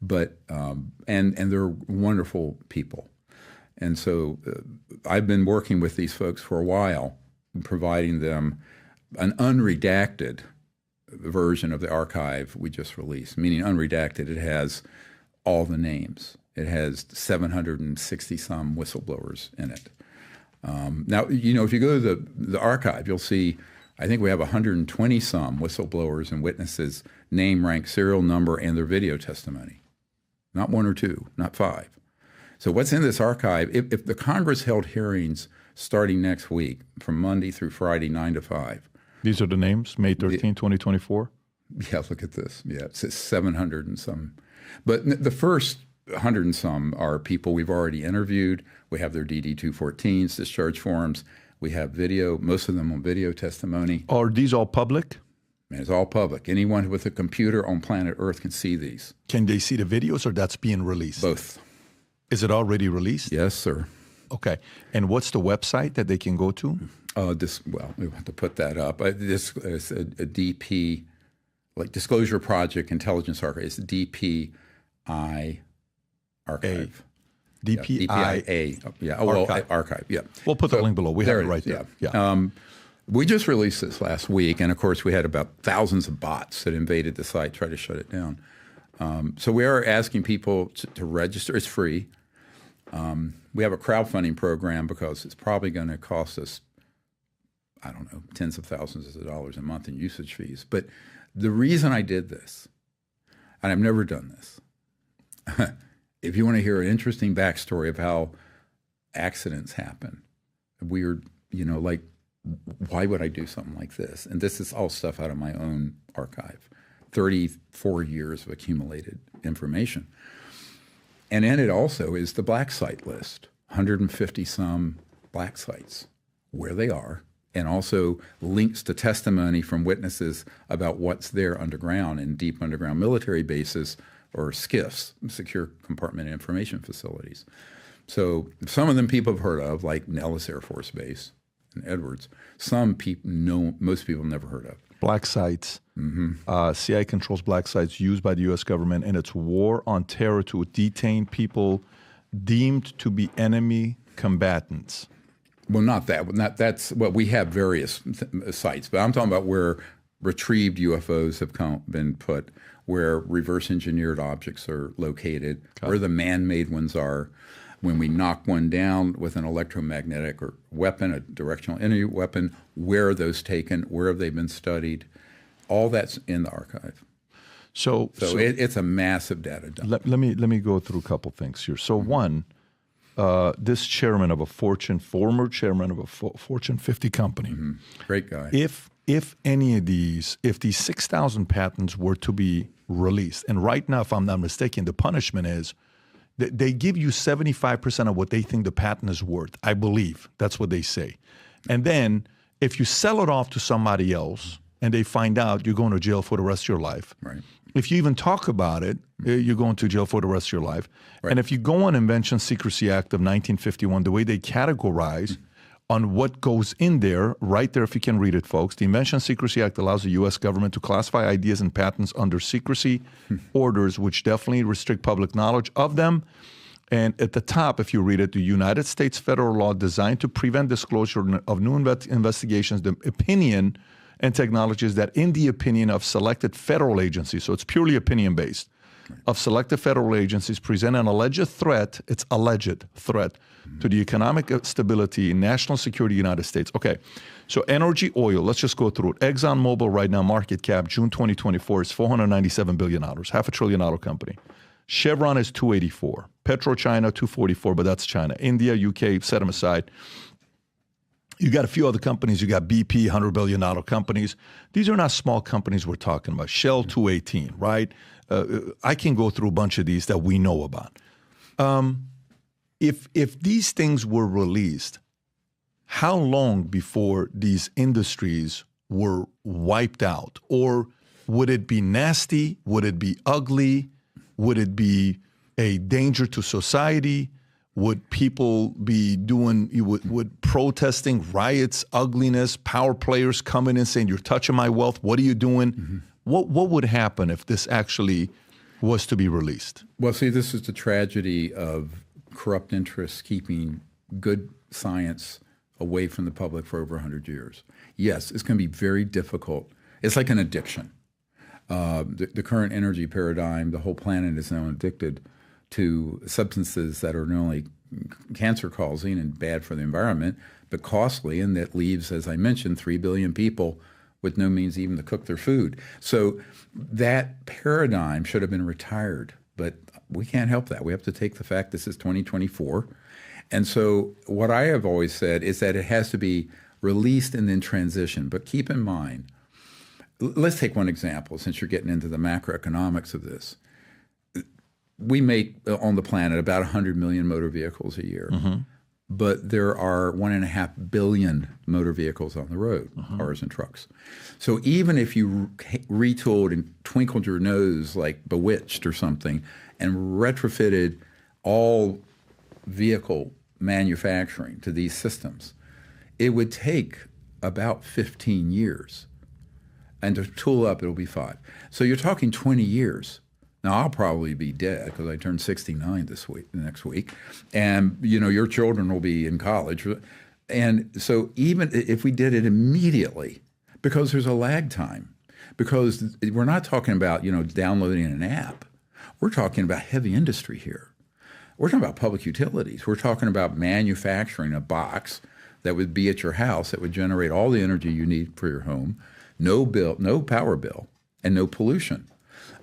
but and they're wonderful people. And so I've been working with these folks for a while, providing them an unredacted version of the archive we just released, meaning unredacted. It has all the names. It has 760 some whistleblowers in it. Now, if you go to the archive, you'll see, I think we have 120 some whistleblowers and witnesses, name, rank, serial number, and their video testimony. Not one or two, not five. So what's in this archive, if the Congress held hearings starting next week from Monday through Friday, 9 to 5. These are the names, May 13, 2024? Yeah, look at this. Yeah, it says 700 and some. But the first 100 and some are people we've already interviewed. We have their DD-214s, discharge forms. We have video, most of them on video testimony. Are these all public? And it's all public. Anyone with a computer on planet Earth can see these. Can they see the videos, or that's being released? Both. Is it already released? Yes, sir. Okay. And what's the website that they can go to? We have to put that up. This is a DP, like Disclosure Project Intelligence Archive. It's DPI Archive. DPIA. Yeah. Archive. Yeah. We'll put the link below. We have it right there. Yeah. We just released this last week, and of course we had about thousands of bots that invaded the site, tried to shut it down. So we are asking people to register. It's free. We have a crowdfunding program because it's probably going to cost us, I don't know, tens of thousands of dollars a month in usage fees. But the reason I did this, and I've never done this, if you want to hear an interesting backstory of how accidents happen, weird, like, why would I do something like this? And this is all stuff out of my own archive, 34 years of accumulated information. And in it also is the black site list, 150 some black sites, where they are, and also links to testimony from witnesses about what's there underground in deep underground military bases or SCIFs, secure compartment information facilities. So some of them people have heard of, like Nellis Air Force Base and Edwards. Some people most people never heard of. Black sites. CIA controls black sites used by the U.S. government in its war on terror to detain people deemed to be enemy combatants. Well, not that. That's we have various sites, but I'm talking about where retrieved UFOs have been put, where reverse engineered objects are located, where the man-made ones are. When we knock one down with an electromagnetic or weapon, a directional energy weapon, where are those taken? Where have they been studied? All that's in the archive. So it's a massive data dump. Let me go through a couple things here. So one, this chairman of a former chairman of a Fortune 50 company, great guy. If any of these 6,000 patents were to be released, and right now, if I'm not mistaken, the punishment is they give you 75% of what they think the patent is worth. I believe that's what they say. And then if you sell it off to somebody else and they find out, you're going to jail for the rest of your life. Right. If you even talk about it, you're going to jail for the rest of your life. Right. And if you go on Invention Secrecy Act of 1951, the way they categorize on what goes in there, right there, if you can read it, folks, the Invention Secrecy Act allows the U.S. government to classify ideas and patents under secrecy orders, which definitely restrict public knowledge of them. And at the top, if you read it, the United States federal law designed to prevent disclosure of new investigations, the opinion and technologies that in the opinion of selected federal agencies, so it's purely opinion-based, of selected federal agencies present an alleged threat, it's alleged threat, to the economic stability and national security of the United States. Okay, so energy, oil, let's just go through it. ExxonMobil right now, market cap, June 2024 is $497 billion, $500 billion company. Chevron is 284. PetroChina, 244, but that's China. India, UK, set them aside. You got a few other companies. You got BP, $100 billion companies. These are not small companies we're talking about. Shell, 218, right? I can go through a bunch of these that we know about. If these things were released, how long before these industries were wiped out? Or would it be nasty? Would it be ugly? Would it be a danger to society? Would people be doing, would protesting, riots, ugliness, power players coming in saying, you're touching my wealth, what are you doing? What would happen if this actually was to be released? Well, see, this is the tragedy of corrupt interests keeping good science away from the public for over 100 years. Yes, it's going to be very difficult. It's like an addiction. The current energy paradigm, the whole planet is now addicted to substances that are not only cancer-causing and bad for the environment, but costly, and that leaves, as I mentioned, 3 billion people with no means even to cook their food. So that paradigm should have been retired, but we can't help that. We have to take the fact this is 2024. And so what I have always said is that it has to be released and then transition. But keep in mind, let's take one example since you're getting into the macroeconomics of this. We make on the planet about 100 million motor vehicles a year. Mm-hmm. But there are 1.5 billion motor vehicles on the road, cars and trucks. So even if you retooled and twinkled your nose like Bewitched or something and retrofitted all vehicle manufacturing to these systems, it would take about 15 years. And to tool up, it'll be 5. So you're talking 20 years. Now, I'll probably be dead because I turned 69 next week. And, your children will be in college. And so even if we did it immediately, because there's a lag time, because we're not talking about, downloading an app. We're talking about heavy industry here. We're talking about public utilities. We're talking about manufacturing a box that would be at your house that would generate all the energy you need for your home, no bill, no power bill, and no pollution.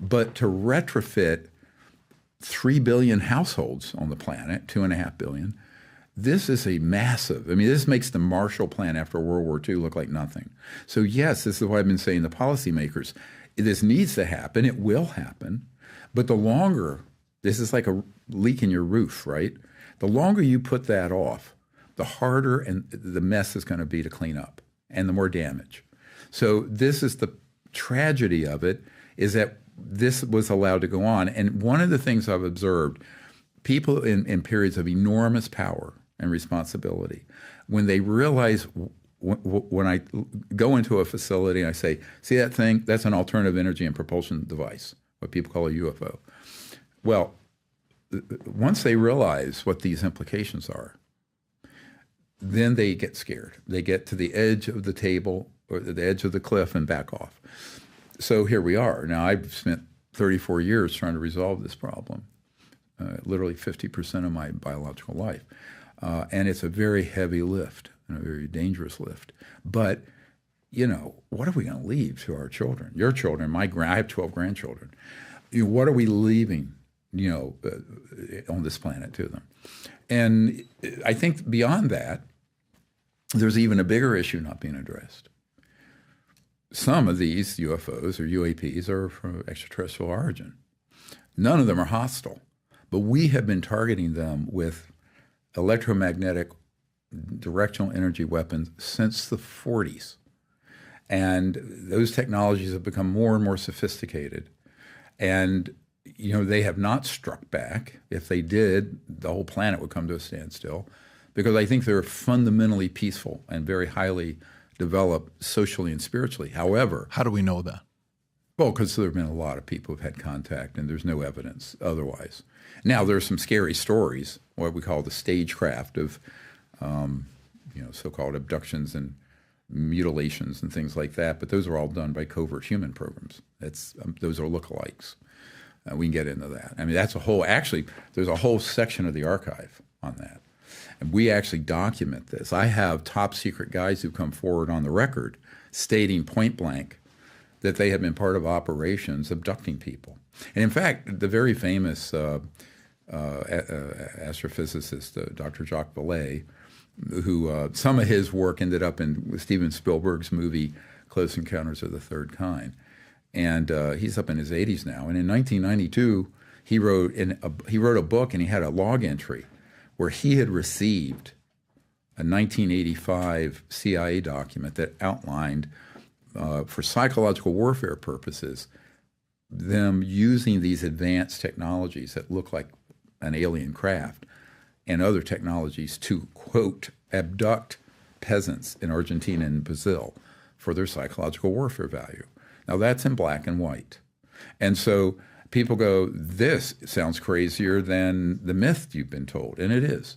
But to retrofit 3 billion households on the planet, 2.5 billion, this is a massive, this makes the Marshall Plan after World War II look like nothing. So yes, this is what I've been saying to policymakers. This needs to happen. It will happen. But the longer, this is like a leak in your roof, right? The longer you put that off, the harder and the mess is going to be to clean up and the more damage. So this is the tragedy of it, is that this was allowed to go on. And one of the things I've observed, people in periods of enormous power and responsibility, when they realize, when I go into a facility and I say, see that thing? That's an alternative energy and propulsion device, what people call a UFO. Well, once they realize what these implications are, then they get scared. They get to the edge of the table or the edge of the cliff and back off. So here we are. Now, I've spent 34 years trying to resolve this problem, literally 50% of my biological life. And it's a very heavy lift and a very dangerous lift. But, what are we going to leave to our children? Your children, I have 12 grandchildren. What are we leaving, on this planet to them? And I think beyond that, there's even a bigger issue not being addressed. Some of these UFOs or UAPs are from extraterrestrial origin. None of them are hostile, but we have been targeting them with electromagnetic directional energy weapons since the 40s. And those technologies have become more and more sophisticated. And, they have not struck back. If they did, the whole planet would come to a standstill, because I think they're fundamentally peaceful and very highly developed socially and spiritually. However, how do we know that? Well, because there have been a lot of people who've had contact, and there's no evidence otherwise. Now, there are some scary stories, what we call the stagecraft of, so-called abductions and mutilations and things like that. But those are all done by covert human programs. Those are lookalikes. We can get into that. That's there's a whole section of the archive on that. And we actually document this. I have top secret guys who come forward on the record stating point blank that they have been part of operations abducting people. And in fact, the very famous astrophysicist, Dr. Jacques Vallée, who some of his work ended up in Steven Spielberg's movie Close Encounters of the Third Kind. And he's up in his 80s now. And in 1992, he wrote a book, and he had a log entry where he had received a 1985 CIA document that outlined, for psychological warfare purposes, them using these advanced technologies that look like an alien craft and other technologies to, quote, abduct peasants in Argentina and Brazil for their psychological warfare value. Now, that's in black and white. And so people go, this sounds crazier than the myth you've been told, and it is.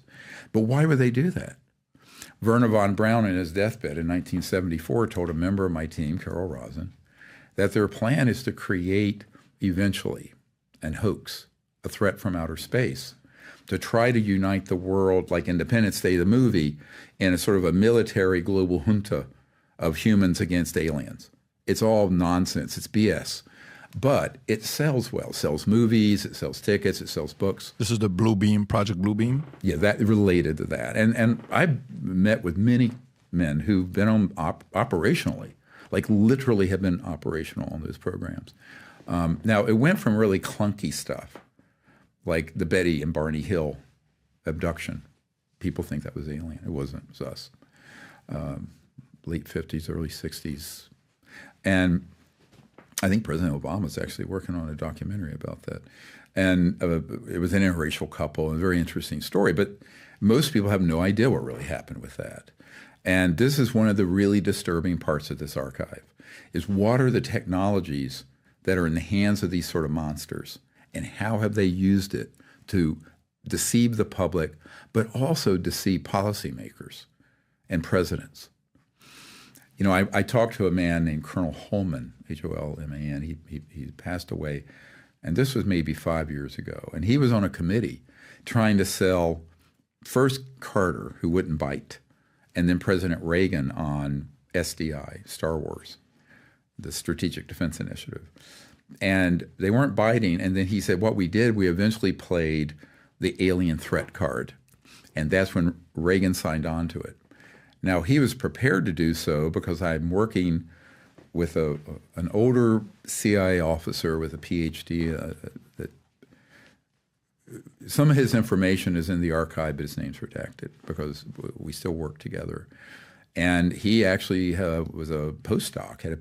But why would they do that? Werner von Braun, in his deathbed in 1974, told a member of my team, Carol Rosen, that their plan is to create, eventually, an hoax, a threat from outer space, to try to unite the world, like Independence Day, the movie, in a sort of a military global junta of humans against aliens. It's all nonsense. It's BS. But it sells well. It sells movies, it sells tickets, it sells books. This is the Blue Beam, Project Blue Beam? Yeah, that related to that. And I've met with many men who've been on operationally, like literally have been operational on those programs. Now, it went from really clunky stuff, like the Betty and Barney Hill abduction. People think that was alien. It wasn't. It was us. Late 50s, early 60s. And I think President Obama was actually working on a documentary about that. And it was an interracial couple, and a very interesting story. But most people have no idea what really happened with that. And this is one of the really disturbing parts of this archive, is what are the technologies that are in the hands of these sort of monsters, and how have they used it to deceive the public, but also deceive policymakers and presidents. You know, I talked to a man named Colonel Holman, Holman. He passed away, and this was maybe 5 years ago. And he was on a committee trying to sell first Carter, who wouldn't bite, and then President Reagan on SDI, Star Wars, the Strategic Defense Initiative. And they weren't biting. And then he said, what we did, we eventually played the alien threat card. And that's when Reagan signed on to it. Now, he was prepared to do so because I'm working with an older CIA officer with a PhD. Some of his information is in the archive, but his name's redacted because we still work together. And he actually was a postdoc, had a